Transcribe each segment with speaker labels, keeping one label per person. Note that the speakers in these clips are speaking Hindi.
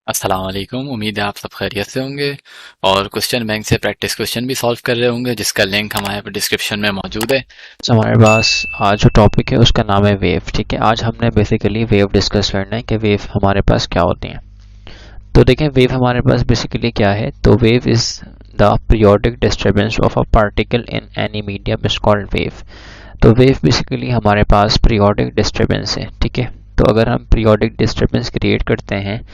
Speaker 1: अस्सलाम वालेकुम। उम्मीद है आप सब खैरियत से होंगे और क्वेश्चन बैंक से प्रैक्टिस क्वेश्चन भी सॉल्व कर रहे होंगे, जिसका लिंक हमारे डिस्क्रिप्शन में मौजूद है।
Speaker 2: तो हमारे पास आज जो टॉपिक है उसका नाम है वेव। ठीक है, आज हमने बेसिकली वेव डिस्कस करना है कि वेव हमारे पास क्या होती हैं। तो देखें, वेव हमारे पास बेसिकली क्या है। तो wave is the periodic disturbance of a particle in any medium is called wave. तो वेव बेसिकली हमारे पास पीरियोडिक डिस्टर्बेंस है। ठीक है, तो अगर हम पीरियोडिक डिस्टर्बेंस क्रिएट करते हैं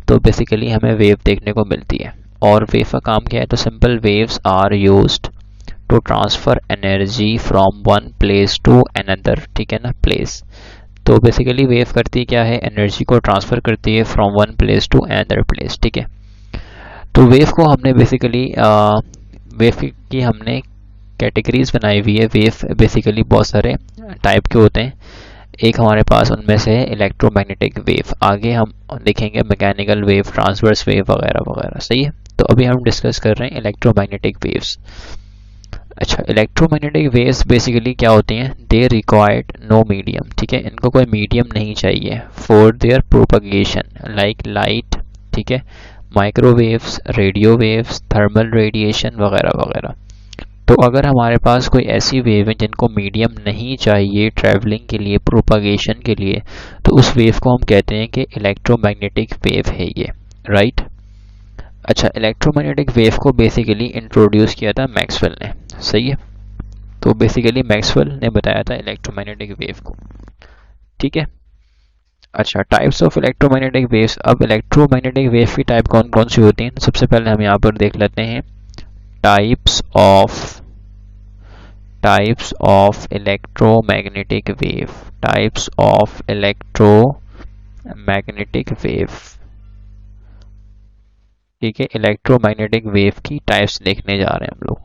Speaker 2: तो बेसिकली हमें वेव देखने को मिलती है। और वेव का काम क्या है, तो simple waves are used to transfer energy from one place to another. ठीक है ना, प्लेस। तो बेसिकली वेव करती क्या है, एनर्जी को ट्रांसफर करती है from one place to another place. ठीक है, तो वेव को हमने बेसिकली वेव की हमने कैटेगरीज बनाई हुई है। वेव बेसिकली बहुत सारे टाइप के होते हैं। एक हमारे पास उनमें से है इलेक्ट्रोमैग्नेटिक वेव, आगे हम देखेंगे मैकेनिकल वेव, ट्रांसवर्स वेव वगैरह वगैरह। सही है, तो अभी हम डिस्कस कर रहे हैं इलेक्ट्रोमैग्नेटिक वेव्स। अच्छा, इलेक्ट्रोमैग्नेटिक वेव्स बेसिकली क्या होती हैं, दे रिक्वायर्ड नो मीडियम। ठीक है, इनको कोई मीडियम नहीं चाहिए for their propagation, like light. ठीक है, microwaves, radio waves, thermal radiation वगैरह वगैरह। तो अगर हमारे पास कोई ऐसी वेव है जिनको मीडियम नहीं चाहिए ट्रैवलिंग के लिए, प्रोपगेशन के लिए, तो उस वेव को हम कहते हैं कि इलेक्ट्रोमैग्नेटिक वेव है ये। राइट। अच्छा, इलेक्ट्रोमैग्नेटिक वेव को बेसिकली इंट्रोड्यूस किया था मैक्सवेल ने। सही है, तो बेसिकली मैक्सवेल ने बताया था इलेक्ट्रोमैग्नेटिक वेव को। ठीक है। अच्छा, टाइप्स ऑफ इलेक्ट्रोमैग्नेटिक वेव्स। अब इलेक्ट्रोमैग्नेटिक वेव की टाइप कौन कौन सी होती हैं, तो सबसे पहले हम यहाँ पर देख लेते हैं types of electromagnetic wave. Types of electromagnetic wave. ठीक है, इलेक्ट्रोमैग्नेटिक वेव की टाइप्स देखने जा रहे हैं हम लोग।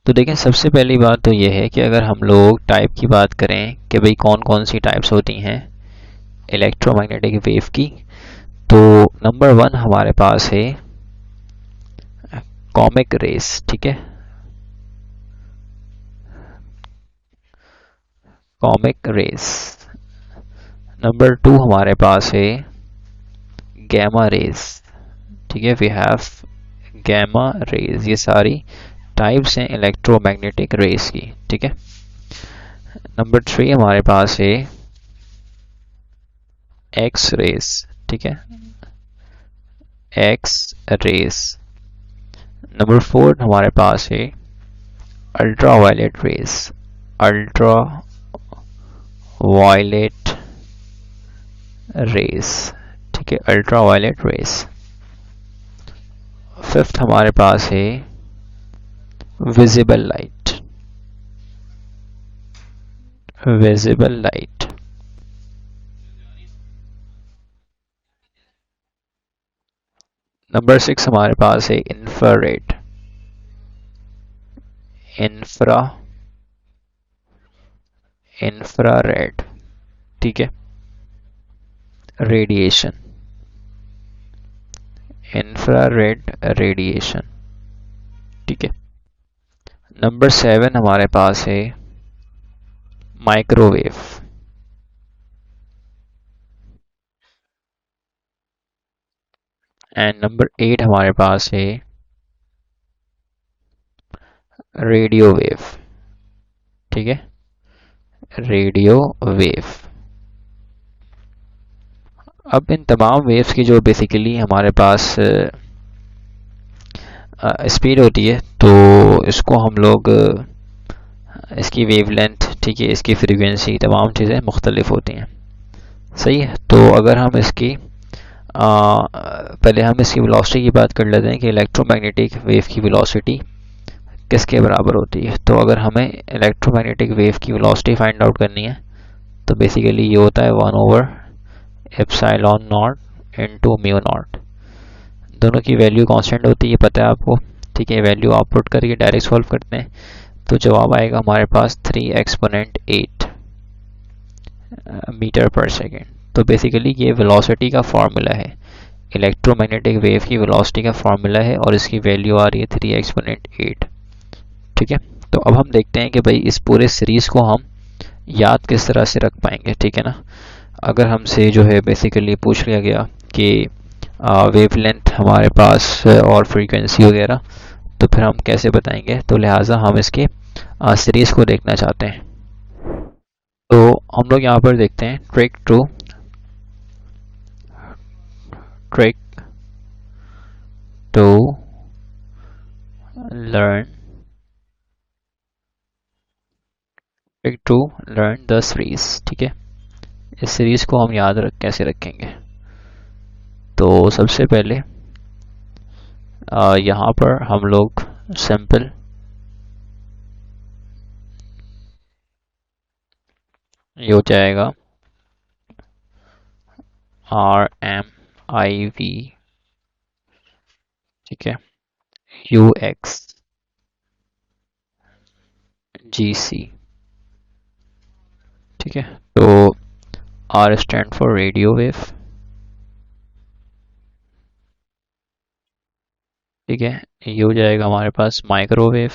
Speaker 2: तो देखें, सबसे पहली बात तो ये है कि अगर हम लोग टाइप की बात करें कि भाई कौन कौन सी टाइप्स होती हैं इलेक्ट्रोमैग्नेटिक वेव की, तो नंबर वन हमारे पास है कॉमिक रेस। ठीक है, कॉमिक रेस। नंबर टू हमारे पास है गैमा रेस। ठीक है, वी हैव गैमा रेज। ये सारी टाइप्स हैं इलेक्ट्रोमैग्नेटिक रेस की। ठीक है, नंबर थ्री हमारे पास है एक्स रेस। ठीक है, एक्स रेस। नंबर फोर हमारे पास है ultraviolet rays. Ultraviolet rays. ठीक है, अल्ट्रा वायलेट रेस। फिफ्थ हमारे पास है visible light. Visible light. Number six हमारे पास है इंफ्रारेड। Infra infrared. ठीक है, रेडिएशन। Infrared radiation. ठीक है, नंबर सेवन हमारे पास है माइक्रोवेव। एंड नंबर एट हमारे पास है रेडियो वेव। ठीक है, रेडियो वेव। अब इन तमाम वेव्स की जो बेसिकली हमारे पास स्पीड होती है, तो इसको हम लोग इसकी वेवलेंथ, ठीक है, इसकी फ्रीक्वेंसी, तमाम चीज़ें मुख्तलिफ होती हैं। सही है, तो अगर हम इसकी पहले हम इसकी वेलोसिटी की बात कर लेते हैं कि इलेक्ट्रोमैग्नेटिक वेव की वेलोसिटी किसके बराबर होती है। तो अगर हमें इलेक्ट्रोमैग्नेटिक वेव की वेलोसिटी फाइंड आउट करनी है, तो बेसिकली ये होता है 1/एप्सिलॉन नॉट इनटू म्यू नॉट। दोनों की वैल्यू कांस्टेंट होती है, पता है आपको। ठीक है, वैल्यू आप पुट करके डायरेक्ट सॉल्व करते हैं तो जवाब आएगा हमारे पास 3 एक्सपोनेंट 8 मीटर पर सेकेंड। तो बेसिकली ये वेलोसिटी का फार्मूला है, इलेक्ट्रोमैग्नेटिक वेव की वेलोसिटी का फार्मूला है, और इसकी वैल्यू आ रही है 3 एक्सपोनेंट 8। ठीक है, तो अब हम देखते हैं कि भाई इस पूरे सीरीज़ को हम याद किस तरह से रख पाएंगे। ठीक है ना, अगर हमसे जो है बेसिकली पूछ लिया गया इसके वेवलेंथ हमारे पास और फ्रीक्वेंसी वगैरह, तो फिर हम कैसे बताएंगे? तो लिहाजा हम इसके सीरीज को देखना चाहते हैं। तो हम लोग यहाँ पर देखते हैं trick to learn the series. ठीक है, इस सीरीज को हम याद कैसे रखेंगे? तो सबसे पहले यहाँ पर हम लोग सिंपल ये हो जाएगा RMIV, ठीक है, UX GC, ठीक है। तो R stand for radio wave, ठीक है। ये हो जाएगा हमारे पास माइक्रोवेव,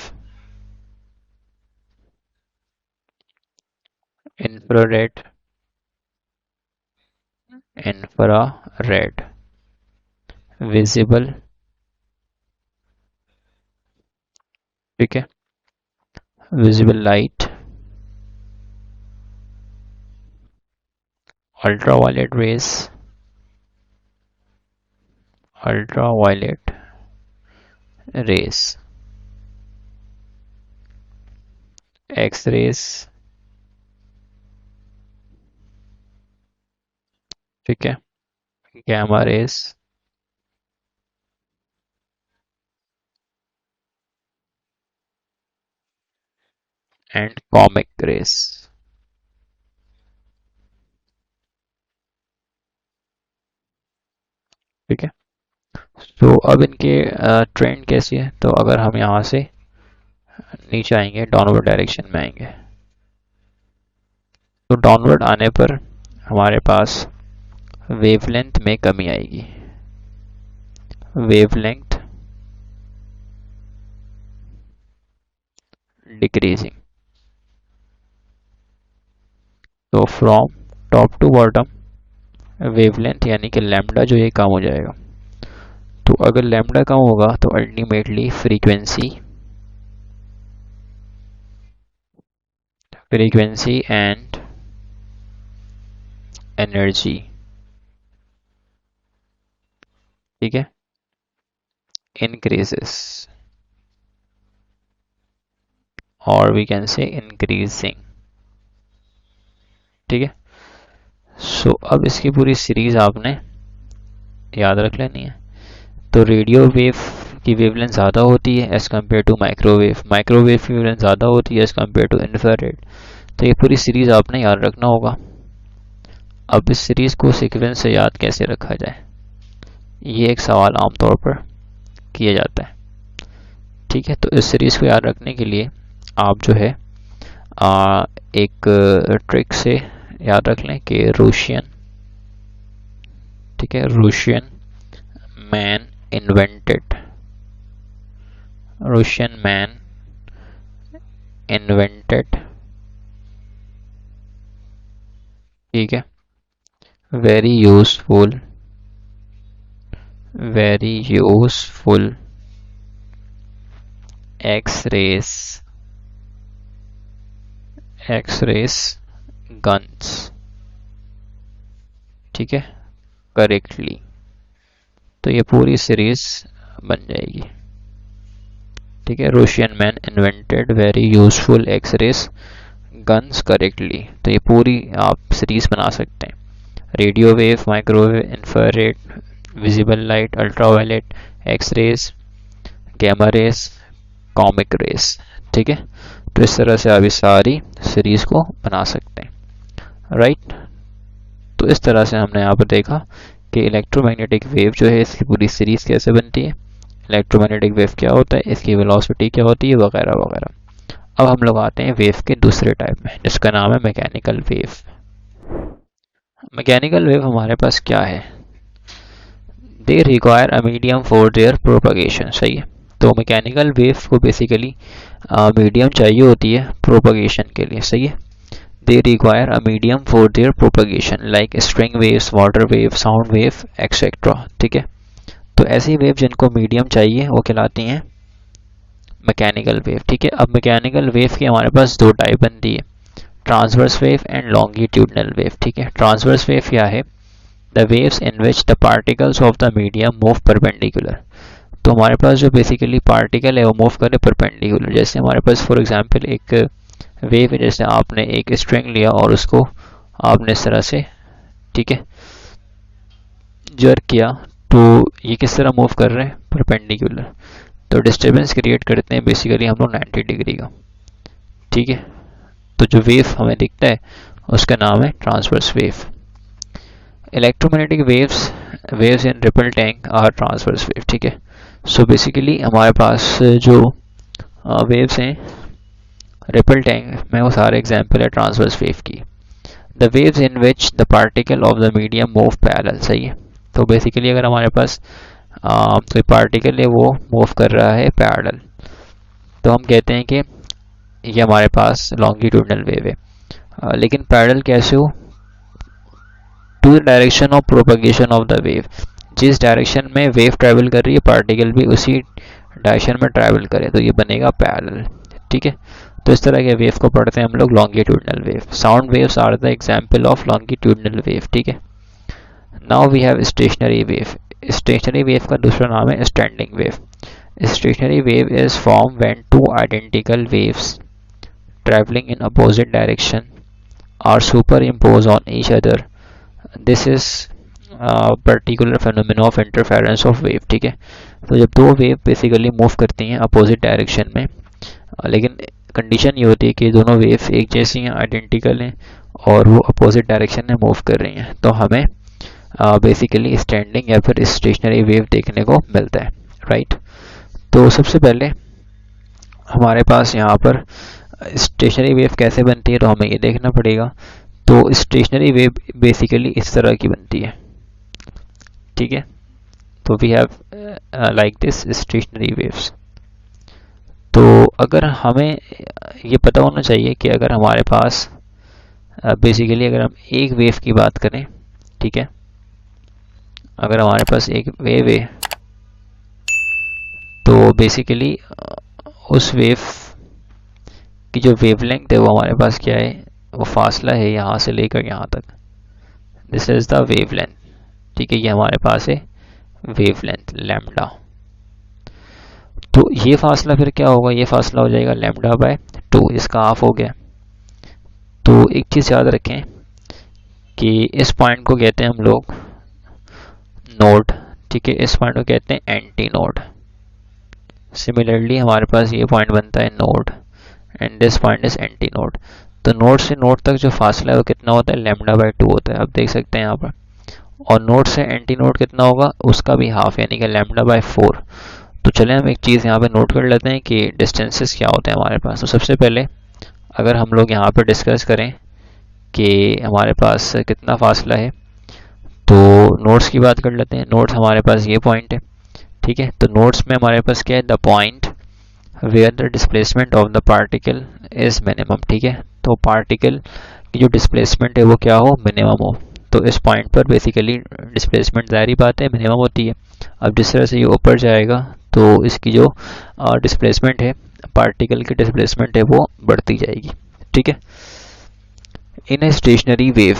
Speaker 2: इंफ्रारेड, विजिबल, ठीक है, visible light, ultraviolet rays, X rays, ठीक है, gamma rays, and cosmic rays, ठीक है। तो अब इनके ट्रेंड कैसी है? तो अगर हम यहाँ से नीचे आएंगे, डाउनवर्ड डायरेक्शन में आएंगे, तो डाउनवर्ड आने पर हमारे पास वेवलेंथ में कमी आएगी, वेवलेंथ डिक्रीजिंग। तो from top to bottom wavelength यानी कि लैम्डा जो ये कम हो जाएगा। तो अगर लैम्डा कम होगा तो अल्टीमेटली फ्रीक्वेंसी एंड एनर्जी, ठीक है, increases, और वी कैन से इंक्रीजिंग, ठीक है। सो अब इसकी पूरी सीरीज आपने याद रख लेनी है। तो रेडियो वेव की वेवलेंथ ज़्यादा होती है एज़ कम्पेयर टू माइक्रोवेव की वेवलेंथ ज़्यादा होती है एज़ कम्पेयर टू इंफ्रारेड। तो ये पूरी सीरीज आपने याद रखना होगा। अब इस सीरीज को सीक्वेंस से याद कैसे रखा जाए, ये एक सवाल आमतौर पर किया जाता है, ठीक है। तो इस सीरीज को याद रखने के लिए आप जो है एक ट्रिक से याद रख लें कि रूशियन, ठीक है, रूशियन मैन इन्वेंटेड, ठीक है, very useful X-rays guns, ठीक है, करेक्टली। तो ये पूरी सीरीज बन जाएगी, ठीक है। Russian man invented very useful X-rays guns correctly. तो ये पूरी आप सीरीज बना सकते हैं, radio wave, microwave, infrared, visible light, ultraviolet, X-rays, gamma rays, comic rays, ठीक है। तो इस तरह से आप इस सारी सीरीज को बना सकते हैं, राइट। तो इस तरह से हमने यहाँ पर देखा कि इलेक्ट्रोमैग्नेटिक वेव जो है इसकी पूरी सीरीज कैसे बनती है, इलेक्ट्रोमैग्नेटिक वेव क्या होता है, इसकी वेलोसिटी क्या होती है, वगैरह वगैरह। अब हम लोग आते हैं वेव के दूसरे टाइप में जिसका नाम है मैकेनिकल वेव। मैकेनिकल वेव हमारे पास क्या है, they require a medium for their propagation, सही है। तो मैकेनिकल वेव को बेसिकली मीडियम चाहिए होती है प्रोपगेशन के लिए, सही है। they require a medium for their propagation like string waves, water wave, sound wave, etc. ठीक है, तो ऐसी वेव जिनको मीडियम चाहिए वो कहलाती हैं मैकेनिकल वेव। ठीक है, अब मैकेनिकल वेव की हमारे पास दो टाइप बनती है, transverse wave and longitudinal wave. ठीक है, ट्रांसवर्स वेव क्या है? The waves in which the particles of the medium move perpendicular. तो हमारे पास जो बेसिकली पार्टिकल है वो मूव करे परपेंडिकुलर। जैसे हमारे पास फॉर एग्जांपल एक वेव है, जैसे आपने एक स्ट्रिंग लिया और उसको आपने इस तरह से, ठीक है, जर्क किया, तो ये किस तरह मूव कर रहे हैं? परपेंडिकुलर। तो डिस्टर्बेंस क्रिएट करते हैं बेसिकली हम लोग 90 डिग्री का। ठीक है, तो जो वेव हमें दिखता है उसका नाम है transverse wave. Electromagnetic waves in ripple tank are transverse wave. ठीक है, सो बेसिकली हमारे पास जो वेव्स हैं रिपल टैंक में वो सारे एग्जांपल है ट्रांसवर्स वेव की। The waves in which the particle of the medium move parallel. सही है, तो बेसिकली अगर हमारे पास कोई पार्टिकल है वो मूव कर रहा है पैरेलल, तो हम कहते हैं कि ये हमारे पास लॉन्गिट्यूडनल वेव है। लेकिन पैरेलल कैसे हो? To the direction of propagation of the wave. जिस डायरेक्शन में वेव ट्रैवल कर रही है पार्टिकल भी उसी डायरेक्शन में ट्रैवल करे, तो ये बनेगा पैरेलल। ठीक है, तो इस तरह के वेव को पढ़ते हैं हम लोग longitudinal wave. Sound waves are the example of longitudinal wave. ठीक है, now we have stationary wave. Stationary wave का दूसरा नाम है standing wave. Stationary wave is form when two identical waves travelling in opposite direction are superimpose on each other. This is particular phenomena of interference of wave. ठीक है, तो जब दो वेव बेसिकली मूव करती हैं अपोजिट डायरेक्शन में, लेकिन कंडीशन ये होती है कि दोनों वेव एक जैसी हैं, आइडेंटिकल हैं और वो अपोजिट डायरेक्शन में मूव कर रही हैं, तो हमें बेसिकली स्टैंडिंग या फिर स्टेशनरी वेव देखने को मिलता है। राइट, तो सबसे पहले हमारे पास यहाँ पर स्टेशनरी वेव कैसे बनती है तो हमें ये देखना पड़ेगा। तो स्टेशनरी वेव बेसिकली इस तरह की बनती है। ठीक है, तो we have like this stationary waves. तो अगर हमें ये पता होना चाहिए कि अगर हमारे पास बेसिकली अगर हम एक वेव की बात करें, ठीक है, अगर हमारे पास एक वेव है तो बेसिकली उस वेव की जो वेवलेंथ है वो हमारे पास क्या है? वो फासला है यहाँ से लेकर यहाँ तक। This is the wavelength. ठीक है, ये हमारे पास है वेवलेंथ लैम्डा। तो ये फासला फिर क्या होगा? ये फासला हो जाएगा लैम्डा बाय 2, इसका हाफ हो गया। तो एक चीज़ याद रखें कि इस पॉइंट को कहते हैं हम लोग नोड। ठीक है, इस पॉइंट को कहते हैं एंटी नोड। सिमिलरली हमारे पास ये पॉइंट बनता है node and this point is anti node. तो नोड से नोड तक जो फासला है वो कितना होता है? लैम्डा बाय 2 होता है। आप देख सकते हैं यहाँ पर। और नोड से एंटी नोड कितना होगा? उसका भी हाफ, यानी कि लैम्डा बाय 4। तो चले हम एक चीज़ यहाँ पे नोट कर लेते हैं कि डिस्टेंसेस क्या होते हैं हमारे पास। तो सबसे पहले अगर हम लोग यहाँ पे डिस्कस करें कि हमारे पास कितना फासला है, तो नोड्स की बात कर लेते हैं। नोड्स हमारे पास ये पॉइंट है। ठीक है, तो नोड्स में हमारे पास क्या है? The point where the displacement of the particle is minimum. ठीक है, तो पार्टिकल की जो डिस्प्लेसमेंट है वो क्या हो? मिनिमम हो। तो इस पॉइंट पर बेसिकली डिस्प्लेसमेंट ज़ाहिर बात है मिनिमम होती है। अब जिस तरह से ये ऊपर जाएगा तो इसकी जो डिस्प्लेसमेंट है, पार्टिकल की डिस्प्लेसमेंट है, वो बढ़ती जाएगी। ठीक है, in a stationary wave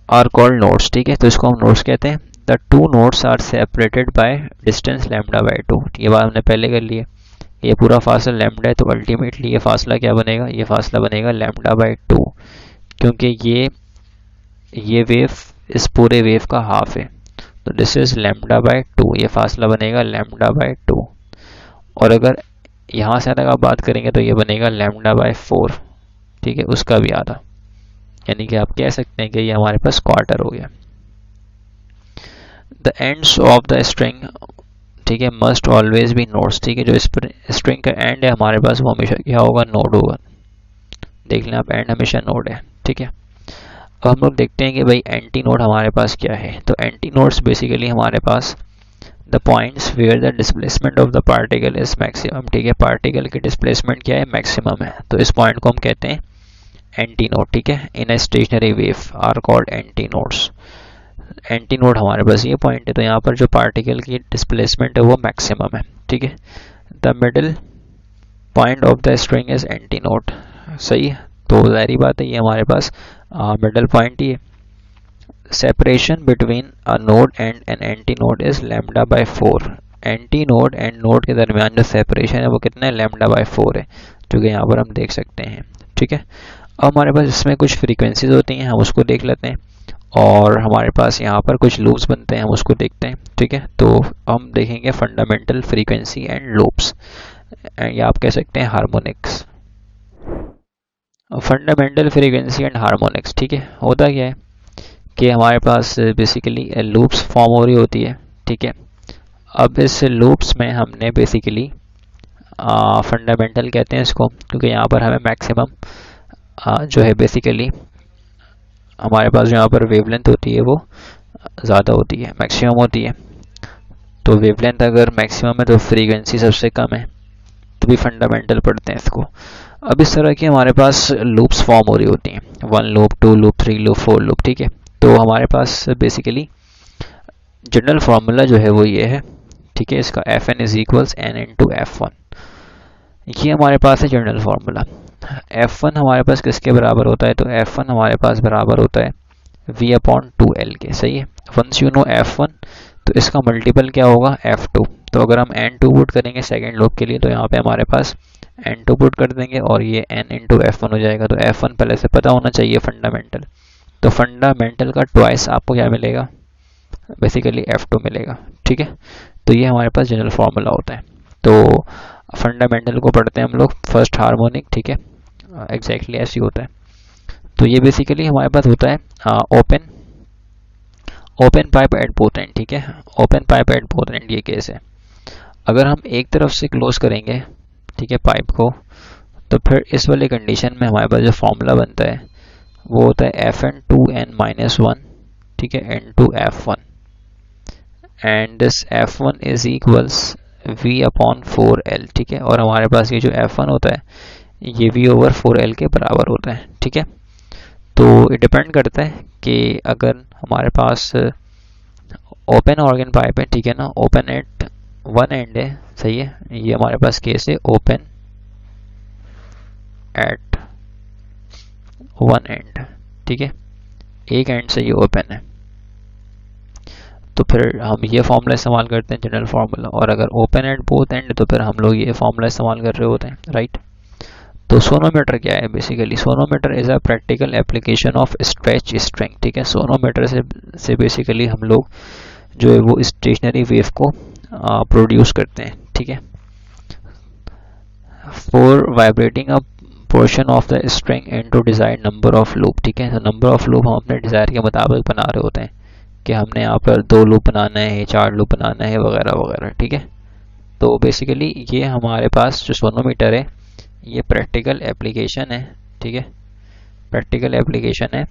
Speaker 2: are called nodes. ठीक है, तो इसको हम नोड्स कहते हैं। The two nodes are separated by distance lambda by 2। ये बात हमने पहले कर ली है। ये पूरा फासला लैम्डा है, तो अल्टीमेटली ये फासला क्या बनेगा? ये फासला बनेगा लैम्डा बाय 2, क्योंकि ये वेव इस पूरे वेव का हाफ है। तो दिस इज लैम्डा बाय 2, ये फासला बनेगा लैम्डा बाय 2। और अगर यहाँ से तक आप बात करेंगे तो ये बनेगा लैम्डा बाय 4। ठीक है, उसका भी आधा, यानी कि आप कह सकते हैं कि ये हमारे पास क्वार्टर हो गया। The ends of the string, ठीक है, मस्ट ऑलवेज बी नोड्स। ठीक है, जो स्ट्रिंग का एंड है हमारे पास वो हमेशा क्या होगा? नोड होगा। देख लें आप, एंड हमेशा नोड है। ठीक है, अब हम लोग देखते हैं कि भाई एंटी नोड हमारे पास क्या है। तो एंटी नोड्स बेसिकली हमारे पास the points where the displacement of the particle is maximum. ठीक है, पार्टिकल की डिस्प्लेसमेंट क्या है? मैक्सिमम है। तो इस पॉइंट को हम कहते हैं एंटी नोड, ठीक है, in a stationary wave are called anti nodes. Anti node हमारे पास ये पॉइंट है, तो यहाँ पर जो पार्टिकल की डिस्प्लेसमेंट है वो मैक्सिमम है, ठीक है। The middle point of the string is anti node, सही है। तो जाहिर बात है ये हमारे पास मिडल पॉइंट ही है। Separation between a node and an anti node is lambda by 4। Anti node and node के दरमियान जो सेपरेशन है वो कितना है, लैम्डा बाय 4 है, जो कि यहाँ पर हम देख सकते हैं, ठीक है। अब हमारे पास इसमें कुछ फ्रीक्वेंसीज होती हैं, हम उसको देख लेते हैं, और हमारे पास यहाँ पर कुछ लूप्स बनते हैं, हम उसको देखते हैं, ठीक है। तो हम देखेंगे फंडामेंटल फ्रीक्वेंसी एंड लूप्स, या आप कह सकते हैं harmonics. Fundamental frequency and harmonics, ठीक है, होता क्या है कि हमारे पास बेसिकली लूप्स फॉर्म हो रही होती है, ठीक है। अब इस लूप्स में हमने बेसिकली फंडामेंटल कहते हैं इसको, क्योंकि यहाँ पर हमें मैक्सिमम जो है बेसिकली हमारे पास जो यहाँ पर वेवलेंथ होती है वो ज़्यादा होती है, मैक्सिमम होती है। तो वेवलेंथ अगर मैक्सिमम है तो फ्रीक्वेंसी सबसे कम है, तो भी फंडामेंटल पढ़ते हैं इसको। अब इस तरह की हमारे पास लूप्स फॉर्म हो रही होती हैं, 1 लूप, 2 लूप, 3 लूप, 4 लूप, ठीक है। तो हमारे पास बेसिकली जनरल फार्मूला जो है वो ये है, ठीक है, इसका Fn is equals N into F1, ये हमारे पास है जनरल फार्मूला। F1 हमारे पास किसके बराबर होता है, तो F1 हमारे पास बराबर होता है V अपॉन 2L के, सही है। वंस यू नो F1 तो इसका मल्टीपल क्या होगा, F2। तो अगर हम N2 पुट करेंगे सेकेंड लूप के लिए, तो यहाँ पे हमारे पास N2 पुट कर देंगे और ये N इंटू F1 हो जाएगा। तो F1 पहले से पता होना चाहिए फंडामेंटल, तो फंडामेंटल का ट्वाइस आपको क्या मिलेगा, बेसिकली F2 मिलेगा, ठीक है। तो ये हमारे पास जनरल फार्मूला होता है। तो फंडामेंटल को पढ़ते हैं हम लोग फर्स्ट हार्मोनिक, ठीक है, एग्जैक्टली ऐसे ही होता है। तो ये बेसिकली हमारे पास होता है open pipe at both and, ठीक है, open pipe at both and ये केस है। अगर हम एक तरफ से क्लोज करेंगे, ठीक है, पाइप को, तो फिर इस वाले कंडीशन में हमारे पास जो फॉर्मूला बनता है वो होता है Fn2n-1, ठीक है, N2 F1, and this F1 is equals V upon 4L, ठीक है। और हमारे पास ये जो F1 होता है ये V ओवर 4L के बराबर होता है, ठीक है। तो ये डिपेंड करता है कि अगर हमारे पास ओपन ऑर्गन पाइप है, ठीक है ना, ओपन एट वन एंड है, सही है, ये हमारे पास केस है ओपन एट वन एंड, ठीक है, एक एंड से ये ओपन है, तो फिर हम ये फॉर्मूला इस्तेमाल करते हैं जनरल फार्मूला। और अगर ओपन एट बोथ एंड तो फिर हम लोग ये फॉर्मूला इस्तेमाल कर रहे होते हैं, राइट। तो सोनोमीटर क्या है, basically sonometer is a practical application of stretch string, ठीक है। सोनोमीटर से बेसिकली हम लोग जो है वो स्टेशनरी वेव को प्रोड्यूस करते हैं, ठीक है, for vibrating a portion of the string into desired number of loop, ठीक है। तो नंबर ऑफ लूप हम अपने डिजायर के मुताबिक बना रहे होते हैं कि हमने यहाँ पर 2 लूप बनाना है, 4 लूप बनाना है, वगैरह वगैरह, ठीक है। तो बेसिकली ये हमारे पास जो सोनोमीटर है ये प्रैक्टिकल एप्लीकेशन है, ठीक है, प्रैक्टिकल एप्लीकेशन है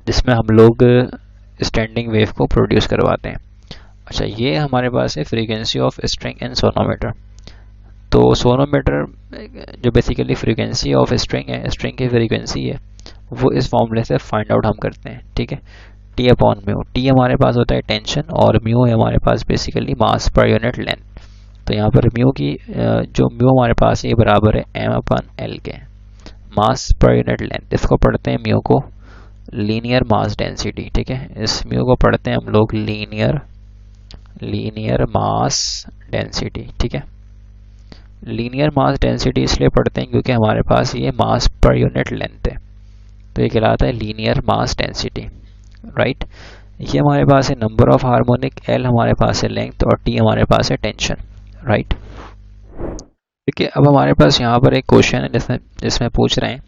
Speaker 2: जिसमें हम लोग स्टैंडिंग वेव को प्रोड्यूस करवाते हैं। अच्छा, ये हमारे पास है frequency of string and sonometer. तो सोनोमीटर जो बेसिकली फ्रीक्वेंसी ऑफ स्ट्रिंग है, स्ट्रिंग की फ्रीक्वेंसी है, वो इस फॉर्मूले से फाइंड आउट हम करते हैं, ठीक है। टी अपॉन म्यू, टी हमारे पास होता है टेंशन और म्यू है हमारे पास basically mass per unit length. तो यहाँ पर म्यू की जो म्यू हमारे पास ये बराबर है एम अपन एल के, मास पर यूनिट लेंथ। इसको पढ़ते हैं म्यू को लीनियर मास डेंसिटी, ठीक है। इस म्यू को पढ़ते हैं हम लोग लीनियर मास डेंसिटी, ठीक है। लीनियर मास डेंसिटी इसलिए पढ़ते हैं क्योंकि हमारे पास ये मास पर यूनिट लेंथ है, तो ये कहलाता है लीनियर मास डेंसिटी, राइट। ये हमारे पास है नंबर ऑफ हार्मोनिक, एल हमारे पास है लेंथ और टी हमारे पास है टेंशन, राइट। ठीक है, अब हमारे पास यहाँ पर एक क्वेश्चन है जिसमें पूछ रहे हैं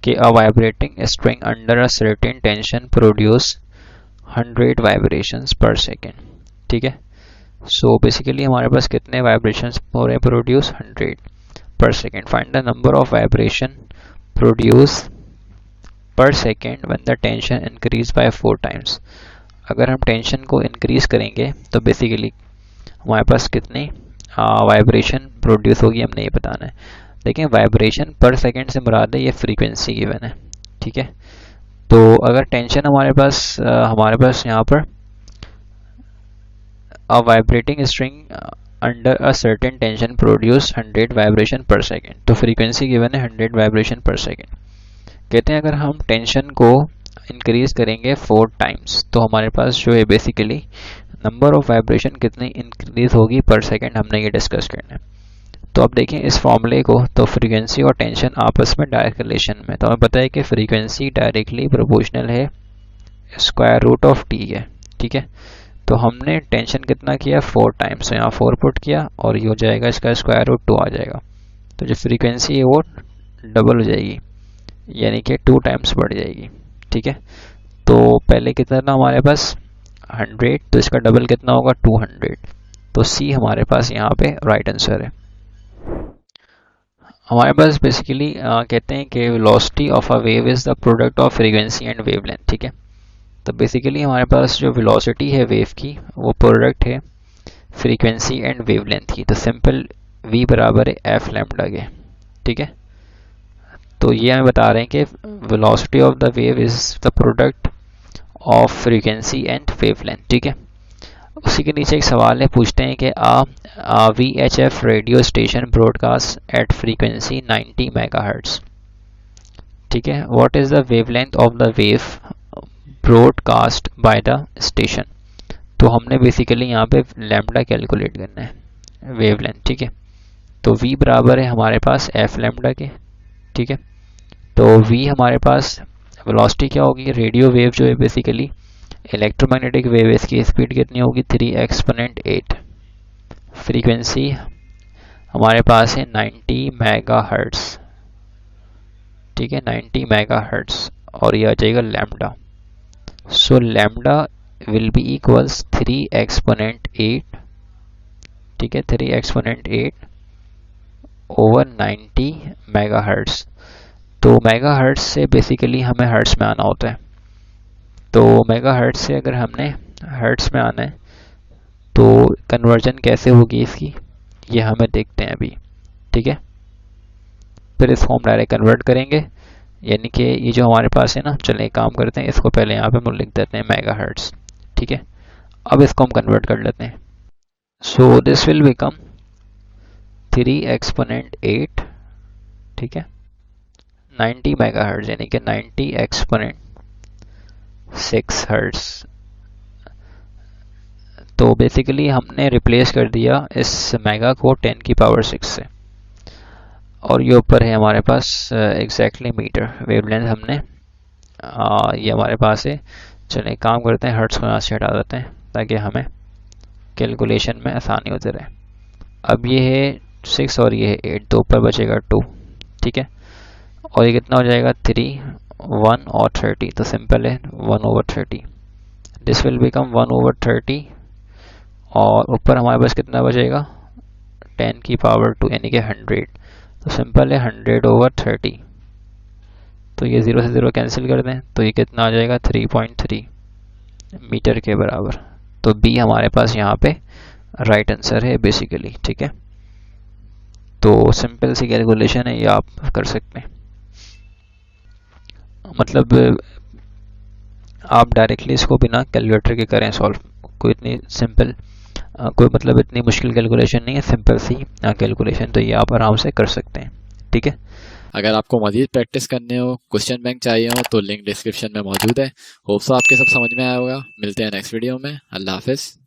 Speaker 2: कि अ vibrating string under a certain tension produce 100 vibrations पर सेकेंड, ठीक है। सो बेसिकली हमारे पास कितने वाइब्रेशंस हो रहे हैं produce, 100 per second. Find the number of vibration produce per second when the tension increase by 4 times. अगर हम टेंशन को इंक्रीज करेंगे तो बेसिकली हमारे पास कितनी वाइब्रेशन प्रोड्यूस होगी, हमने ये बताना है। देखें वाइब्रेशन पर सेकेंड से मुराद है ये फ्रीक्वेंसी गिवन है, ठीक है। तो अगर टेंशन हमारे पास यहाँ पर a vibrating string under a certain tension produce 100 vibration per second, तो फ्रीक्वेंसी गिवन है 100 वाइब्रेशन पर सेकेंड। कहते हैं अगर हम टेंशन को इंक्रीज करेंगे 4 टाइम्स तो हमारे पास जो है बेसिकली नंबर ऑफ वाइब्रेशन कितनी इंक्रीज होगी पर सेकेंड, हमने ये डिस्कस करना है। तो अब देखें इस फॉर्मूले को, तो फ्रीक्वेंसी और टेंशन आपस में डायरेक्ट रिलेशन में, तो हमें पता है कि फ्रीक्वेंसी डायरेक्टली प्रोपोर्शनल है स्क्वायर रूट ऑफ टी है, ठीक है। तो हमने टेंशन कितना किया 4 टाइम्स, तो यहाँ 4 पुट किया और ये हो जाएगा इसका स्क्वायर रूट 2 आ जाएगा। तो जो फ्रीक्वेंसी है वो डबल हो जाएगी, यानी कि 2 टाइम्स बढ़ जाएगी, ठीक है। तो पहले कितना था हमारे पास 100, तो इसका डबल कितना होगा 200। तो सी हमारे पास यहाँ पे राइट आंसर है। हमारे पास बेसिकली कहते हैं कि velocity of a wave is the product of frequency and wavelength, ठीक है। तो बेसिकली हमारे पास जो वेलोसिटी है वेव की वो प्रोडक्ट है फ्रीक्वेंसी एंड वेवलेंथ की। तो सिंपल v बराबर है एफ लैम्डा के, ठीक है। तो ये हमें बता रहे हैं कि velocity of the wave is the product of frequency and wavelength, ठीक है। उसी के नीचे एक सवाल है, पूछते हैं कि VHF radio station broadcast at frequency 90 megahertz, ठीक है। What is the wavelength of the wave broadcast by the station. तो हमने बेसिकली यहाँ पे लैम्डा कैलकुलेट करना है वेवलेंथ, ठीक है। तो v बराबर है हमारे पास एफ लैम्डा के, ठीक है। तो v हमारे पास वेलोसिटी क्या होगी, रेडियो वेव जो है बेसिकली इलेक्ट्रोमैग्नेटिक वेव, इसकी स्पीड कितनी होगी 3 एक्सपोनेंट 8। फ्रीक्वेंसी हमारे पास है 90 मेगाहर्ट्ज, ठीक है, 90 मेगाहर्ट्ज, और ये आ जाएगा lambda. So lambda will be equals 3 exponent 8, ठीक है, 3 एक्सपोनेंट 8 ओवर 90 मेगाहर्ट्ज। तो मेगाहर्ट्ज से बेसिकली हमें हर्ट्ज में आना होता है, तो मेगाहर्ट्ज से अगर हमने हर्ट्ज में आना है तो कन्वर्जन कैसे होगी इसकी, ये हमें देखते हैं अभी, ठीक है। फिर इसको हम डायरेक्ट कन्वर्ट करेंगे, यानी कि ये जो हमारे पास है ना, चलें एक काम करते हैं, इसको पहले यहाँ पे हम लिख देते हैं मेगाहर्ट्ज, ठीक है। अब इसको हम कन्वर्ट कर लेते हैं। So this will become 3 exponent 8, ठीक है, 90 मेगाहर्ट्ज, यानी कि 90 एक्सपोनेंट 6 हर्ट्ज। तो बेसिकली हमने रिप्लेस कर दिया इस मेगा को 10 की पावर 6 से, और ये ऊपर है हमारे पास एग्जैक्टली मीटर वेवलेंथ हमने ये हमारे पास है। चलिए काम करते हैं, हर्ट्ज को यहाँ से हटा देते हैं ताकि हमें कैलकुलेशन में आसानी होती रहे। अब ये है 6 और ये है 8, तो ऊपर बचेगा 2, ठीक है, और ये कितना हो जाएगा 3, 1 और 30, तो सिंपल है 1/30। दिस विल बिकम 1/30, और ऊपर हमारे पास कितना बचेगा 10 की पावर 2, यानी कि 100, तो सिंपल है 100/30। तो ये 0 से 0 कैंसिल कर दें, तो ये कितना आ जाएगा 3.3 मीटर के बराबर। तो बी हमारे पास यहाँ पे राइट आंसर है बेसिकली, ठीक है। तो सिंपल सी कैलकुलेशन है, ये आप कर सकते हैं, मतलब आप डायरेक्टली इसको बिना कैलकुलेटर के करें सॉल्व, कोई इतनी सिंपल कोई मतलब इतनी मुश्किल कैलकुलेशन नहीं है, सिंपल सी कैलकुलेशन, तो ये आप आराम से कर सकते हैं, ठीक है।
Speaker 1: अगर आपको मजीद प्रैक्टिस करने हो, क्वेश्चन बैंक चाहिए हो, तो लिंक डिस्क्रिप्शन में मौजूद है। होप सो आपके सब समझ में आया होगा। मिलते हैं नेक्स्ट वीडियो में। अल्लाह हाफिज़।